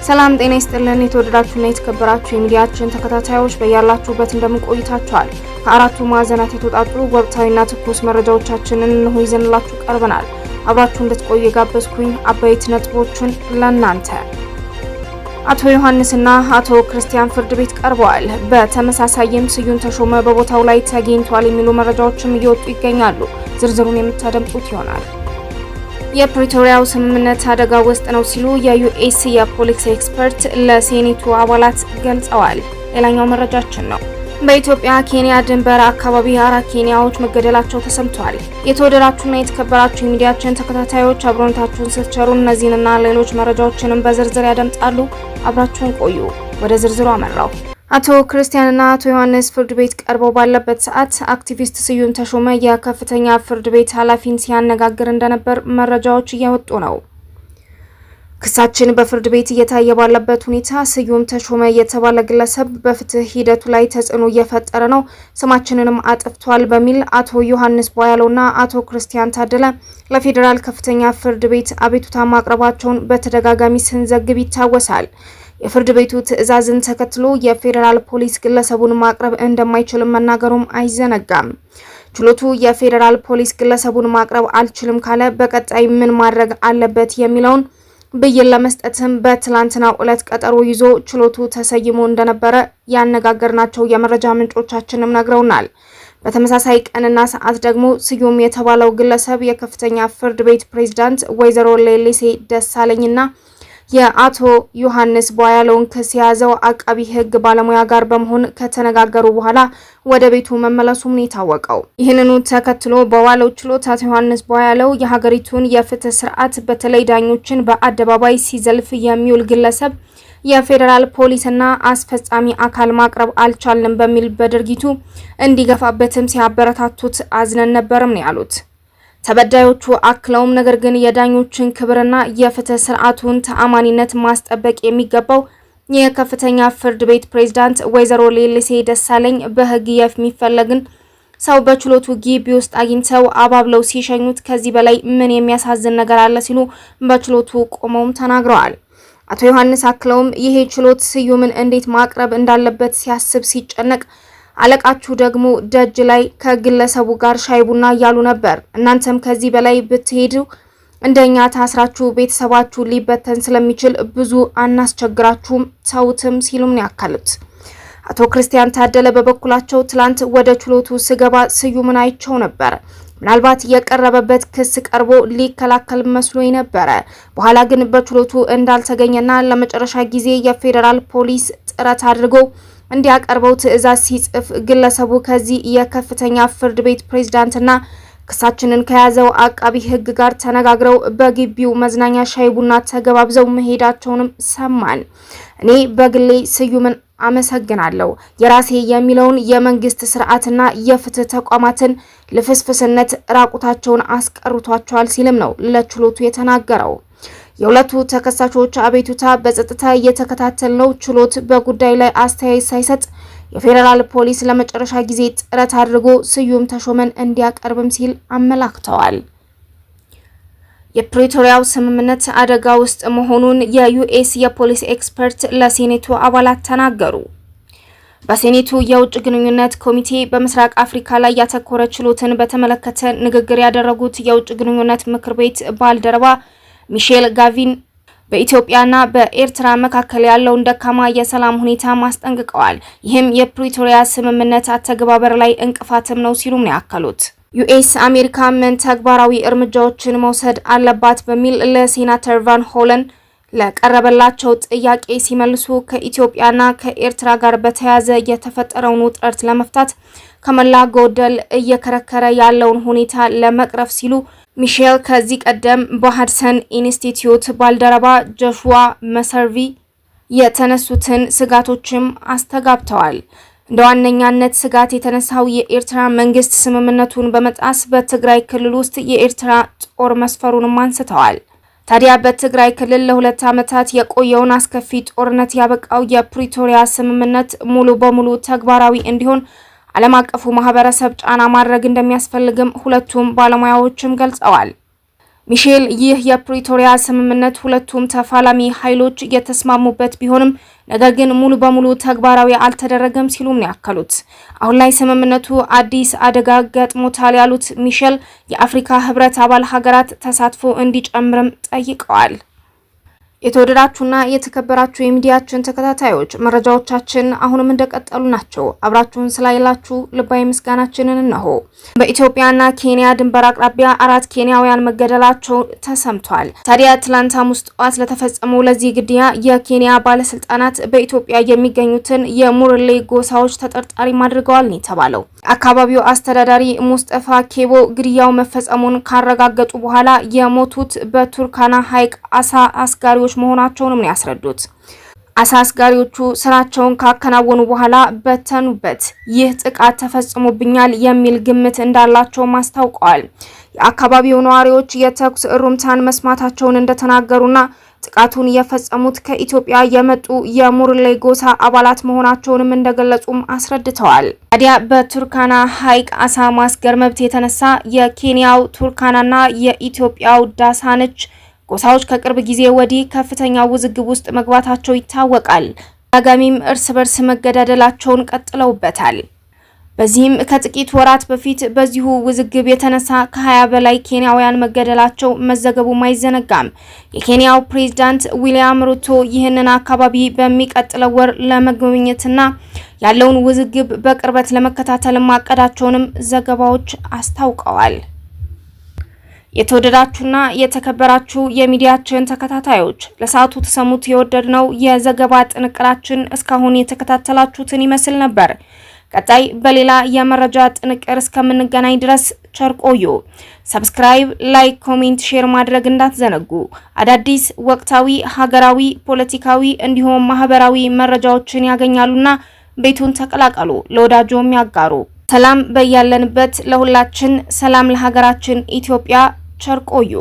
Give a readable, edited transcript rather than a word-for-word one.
ሰላም ጤና ይስጥልን የተወደዳችሁና የተከበራችሁ የሚዲያችን ተከታታዮች በያላችሁበት እንደምን ቆይታችኋል? ከአራቱ ማዕዘናት የተወጣጡ ወቅታዊና ትኩስ መረጃዎቻችንን እንሆ ይዘንላችሁ ቀርበናል። አብራችሁ እንድትቆዩ የጋበዝኩኝ አበይት ነጥቦችን ለእናንተ። አቶ ዮሐንስና አቶ ክርስቲያን ፍርድ ቤት ቀርበዋል። በተመሳሳይም ስዩም ተሾመ በቦታው ላይ ተገኝቷል የሚሉ መረጃዎችም እየወጡ ይገኛሉ። ዝርዝሩን የምታደምጡት ይሆናል። የፕሪቶሪያው ስምምነት አደጋ ውስጥ ነው ሲሉ የዩኤስ የፖሊስ ኤክስፐርት ለሴኔቱ አባላት ገልጸዋል። ሌላኛው መረጃችን ነው። በኢትዮጵያ ኬንያ ድንበር አካባቢ 4 ኬንያዎች መገደላቸው ተሰምቷል። የተወደዳችሁና የተከበራችሁ የሚዲያችን ተከታታዮች አብሮነታችሁን ስትቸሩ እነዚህንና ሌሎች መረጃዎችንም በዝርዝር ያደምጣሉ። አብራችሁን ቆዩ። ወደ ዝርዝሩ አመራው። አቶ ክርስቲያንና አቶ ዮሐንስ ፍርድ ቤት ቀርበው ባለበት ሰዓት አክቲቪስት ስዩም ተሾመ የከፍተኛ ፍርድ ቤት ኃላፊን ሲያነጋግር እንደነበር መረጃዎች እየወጡ ነው። ክሳችን በፍርድ ቤት እየታየ ባለበት ሁኔታ ስዩም ተሾመ የተባለ ግለሰብ በፍትህ ሂደቱ ላይ ተጽዕኖ እየፈጠረ ነው፣ ስማችንንም አጥፍቷል በሚል አቶ ዮሐንስ ቧያለውና አቶ ክርስቲያን ታደለ ለፌዴራል ከፍተኛ ፍርድ ቤት አቤቱታ ማቅረባቸውን በተደጋጋሚ ስንዘግብ ይታወሳል። የፍርድ ቤቱ ትዕዛዝን ተከትሎ የፌዴራል ፖሊስ ግለሰቡን ማቅረብ እንደማይችል መናገሩም አይዘነጋም። ችሎቱ የፌዴራል ፖሊስ ግለሰቡን ማቅረብ አልችልም ካለ በቀጣይ ምን ማድረግ አለበት የሚለውን ብይን ለመስጠትም በትላንትናው ዕለት ቀጠሮ ይዞ ችሎቱ ተሰይሞ እንደነበረ ያነጋገርናቸው የመረጃ ምንጮቻችንም ነግረውናል። በተመሳሳይ ቀንና ሰዓት ደግሞ ስዩም የተባለው ግለሰብ የከፍተኛ ፍርድ ቤት ፕሬዝዳንት ወይዘሮ ሌሊሴ ደሳለኝና የአቶ ዮሐንስ ቧያለውን ክስ የያዘው አቃቢ ሕግ ባለሙያ ጋር በመሆን ከተነጋገሩ በኋላ ወደ ቤቱ መመለሱም ነው የታወቀው። ይህንኑ ተከትሎ በዋለው ችሎት አቶ ዮሐንስ ቧያለው የሀገሪቱን የፍትህ ስርዓት በተለይ ዳኞችን በአደባባይ ሲዘልፍ የሚውል ግለሰብ የፌዴራል ፖሊስና አስፈጻሚ አካል ማቅረብ አልቻልንም በሚል በድርጊቱ እንዲገፋበትም ሲያበረታቱት አዝነን ነበርም ነው ያሉት። ተበዳዮቹ አክለውም ነገር ግን የዳኞችን ክብርና የፍትህ ስርዓቱን ተአማኒነት ማስጠበቅ የሚገባው የከፍተኛ ፍርድ ቤት ፕሬዝዳንት ወይዘሮ ሌሊሴ ደሳለኝ በህግ የሚፈለግን ሰው በችሎቱ ግቢ ውስጥ አግኝተው አባብለው ሲሸኙት ከዚህ በላይ ምን የሚያሳዝን ነገር አለ ሲሉ በችሎቱ ቆመውም ተናግረዋል። አቶ ዮሐንስ አክለውም ይሄ ችሎት ስዩምን እንዴት ማቅረብ እንዳለበት ሲያስብ ሲጨነቅ አለቃችሁ ደግሞ ደጅ ላይ ከግለሰቡ ጋር ሻይ ቡና እያሉ ነበር። እናንተም ከዚህ በላይ ብትሄዱ እንደኛ ታስራችሁ ቤተሰባችሁ ሊበተን ስለሚችል ብዙ አናስቸግራችሁም ተውትም ሲሉም ነው ያካሉት። አቶ ክርስቲያን ታደለ በበኩላቸው ትላንት ወደ ችሎቱ ስገባ ስዩምን አይቸው ነበር። ምናልባት የቀረበበት ክስ ቀርቦ ሊከላከል መስሎኝ ነበረ። በኋላ ግን በችሎቱ እንዳልተገኘና ለመጨረሻ ጊዜ የፌዴራል ፖሊስ ጥረት አድርጎ እንዲያቀርበው ትዕዛዝ ሲጽፍ ግለሰቡ ከዚህ የከፍተኛ ፍርድ ቤት ፕሬዝዳንትና ክሳችንን ከያዘው አቃቢ ሕግ ጋር ተነጋግረው በግቢው መዝናኛ ሻይ ቡና ተገባብዘው መሄዳቸውንም ሰማን። እኔ በግሌ ስዩምን አመሰግናለሁ። የራሴ የሚለውን የመንግስት ስርዓትና የፍትህ ተቋማትን ልፍስፍስነት ራቁታቸውን አስቀርቷቸዋል ሲልም ነው ለችሎቱ የተናገረው። የሁለቱ ተከሳሾች አቤቱታ በጸጥታ እየተከታተልነው ችሎት በጉዳይ ላይ አስተያየት ሳይሰጥ የፌዴራል ፖሊስ ለመጨረሻ ጊዜ ጥረት አድርጎ ስዩም ተሾመን እንዲያቀርብም ሲል አመላክተዋል። የፕሪቶሪያው ስምምነት አደጋ ውስጥ መሆኑን የዩኤስ የፖሊስ ኤክስፐርት ለሴኔቱ አባላት ተናገሩ። በሴኔቱ የውጭ ግንኙነት ኮሚቴ በምስራቅ አፍሪካ ላይ ያተኮረ ችሎትን በተመለከተ ንግግር ያደረጉት የውጭ ግንኙነት ምክር ቤት ባልደረባ ሚሼል ጋቪን በኢትዮጵያና በኤርትራ መካከል ያለውን ደካማ የሰላም ሁኔታ ማስጠንቅቀዋል። ይህም የፕሪቶሪያ ስምምነት አተገባበር ላይ እንቅፋትም ነው ሲሉም ነው ያከሉት። ዩኤስ አሜሪካ ምን ተግባራዊ እርምጃዎችን መውሰድ አለባት በሚል ለሴናተር ቫን ሆለን ለቀረበላቸው ጥያቄ ሲመልሱ ከኢትዮጵያና ከኤርትራ ጋር በተያያዘ የተፈጠረውን ውጥረት ለመፍታት ከመላ ጎደል እየከረከረ ያለውን ሁኔታ ለመቅረፍ ሲሉ ሚሼል ከዚህ ቀደም በሃድሰን ኢንስቲትዩት ባልደረባ ጆሹዋ መሰርቪ የተነሱትን ስጋቶችም አስተጋብተዋል። እንደ ዋነኛነት ስጋት የተነሳው የኤርትራ መንግስት ስምምነቱን በመጣስ በትግራይ ክልል ውስጥ የኤርትራ ጦር መስፈሩንም አንስተዋል። ታዲያ በትግራይ ክልል ለ2 ዓመታት የቆየውን አስከፊ ጦርነት ያበቃው የፕሪቶሪያ ስምምነት ሙሉ በሙሉ ተግባራዊ እንዲሆን ዓለም አቀፉ ማህበረሰብ ጫና ማድረግ እንደሚያስፈልግም ሁለቱም ባለሙያዎችም ገልጸዋል። ሚሼል ይህ የፕሪቶሪያ ስምምነት ሁለቱም ተፋላሚ ኃይሎች የተስማሙበት ቢሆንም ነገር ግን ሙሉ በሙሉ ተግባራዊ አልተደረገም ሲሉም ነው ያከሉት። አሁን ላይ ስምምነቱ አዲስ አደጋ ገጥሞታል ያሉት ሚሼል የአፍሪካ ህብረት አባል ሀገራት ተሳትፎ እንዲጨምርም ጠይቀዋል። የተወደዳችሁና የተከበራችሁ የሚዲያችን ተከታታዮች መረጃዎቻችን አሁንም እንደቀጠሉ ናቸው። አብራችሁን ስላይላችሁ ልባዊ ምስጋናችንን እነሆ። በኢትዮጵያና ኬንያ ድንበር አቅራቢያ 4 ኬንያውያን መገደላቸው ተሰምቷል። ታዲያ ትላንት ሐሙስ ጠዋት ለተፈጸመው ለዚህ ግድያ የኬንያ ባለስልጣናት በኢትዮጵያ የሚገኙትን የሙርሌ ጎሳዎች ተጠርጣሪ አድርገዋል ነው የተባለው። አካባቢው አስተዳዳሪ ሙስጠፋ ኬቦ ግድያው መፈጸሙን ካረጋገጡ በኋላ የሞቱት በቱርካና ሐይቅ አሳ አስጋሪዎች መሆናቸውንም ነው ያስረዱት። አሳ አስጋሪዎቹ ስራቸውን ካከናወኑ በኋላ በተኑበት ይህ ጥቃት ተፈጽሞብኛል የሚል ግምት እንዳላቸው አስታውቀዋል። የአካባቢው ነዋሪዎች የተኩስ እሩምታን መስማታቸውን እንደተናገሩና ጥቃቱን የፈጸሙት ከኢትዮጵያ የመጡ የሙርሌ ጎሳ አባላት መሆናቸውንም እንደገለጹም አስረድተዋል። ታዲያ በቱርካና ሐይቅ አሳ ማስገር መብት የተነሳ የኬንያው ቱርካናና የኢትዮጵያው ዳሳነች ጎሳዎች ከቅርብ ጊዜ ወዲህ ከፍተኛ ውዝግብ ውስጥ መግባታቸው ይታወቃል። ዳግሚም እርስ በርስ መገዳደላቸውን ቀጥለውበታል። በዚህም ከጥቂት ወራት በፊት በዚሁ ውዝግብ የተነሳ ከ20 በላይ ኬንያውያን መገደላቸው መዘገቡም አይዘነጋም። የኬንያው ፕሬዝዳንት ዊሊያም ሩቶ ይህንን አካባቢ በሚቀጥለው ወር ለመጎብኘትና ያለውን ውዝግብ በቅርበት ለመከታተል ማቀዳቸውንም ዘገባዎች አስታውቀዋል። የተወደዳችሁና የተከበራችሁ የሚዲያችን ተከታታዮች ለሰዓቱ ተሰሙት የወደድነው የዘገባ ጥንቅራችን እስካሁን የተከታተላችሁትን ይመስል ነበር። ቀጣይ በሌላ የመረጃ ጥንቅር እስከምንገናኝ ድረስ ቸር ቆዩ። ሰብስክራይብ፣ ላይክ፣ ኮሜንት፣ ሼር ማድረግ እንዳትዘነጉ። አዳዲስ ወቅታዊ፣ ሀገራዊ፣ ፖለቲካዊ እንዲሁም ማህበራዊ መረጃዎችን ያገኛሉና ቤቱን ተቀላቀሉ፣ ለወዳጆም ያጋሩ። ሰላም በያለንበት ለሁላችን፣ ሰላም ለሀገራችን ኢትዮጵያ። ቸር ቆዩ።